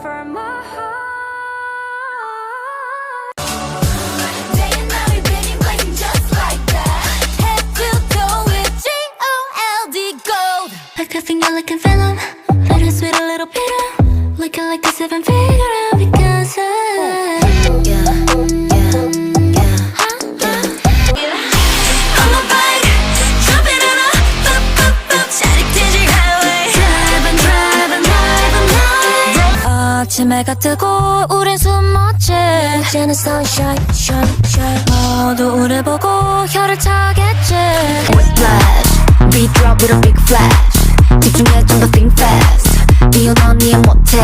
for my heart. Like a finger, like a venom. Little sweet, a little bitter. Looking like the seven figure out because yeah. On the bike, jumping on a static digital highway. Driving. 아침 해가 뜨고 우린 숨었지. 이제는 sunshine, shine, shine. 모두 우릴 보고 혀를 차겠지. Whiplash, beat drop with a big flash. 집중해 좀 더 think fast. 비온 언니의 모텔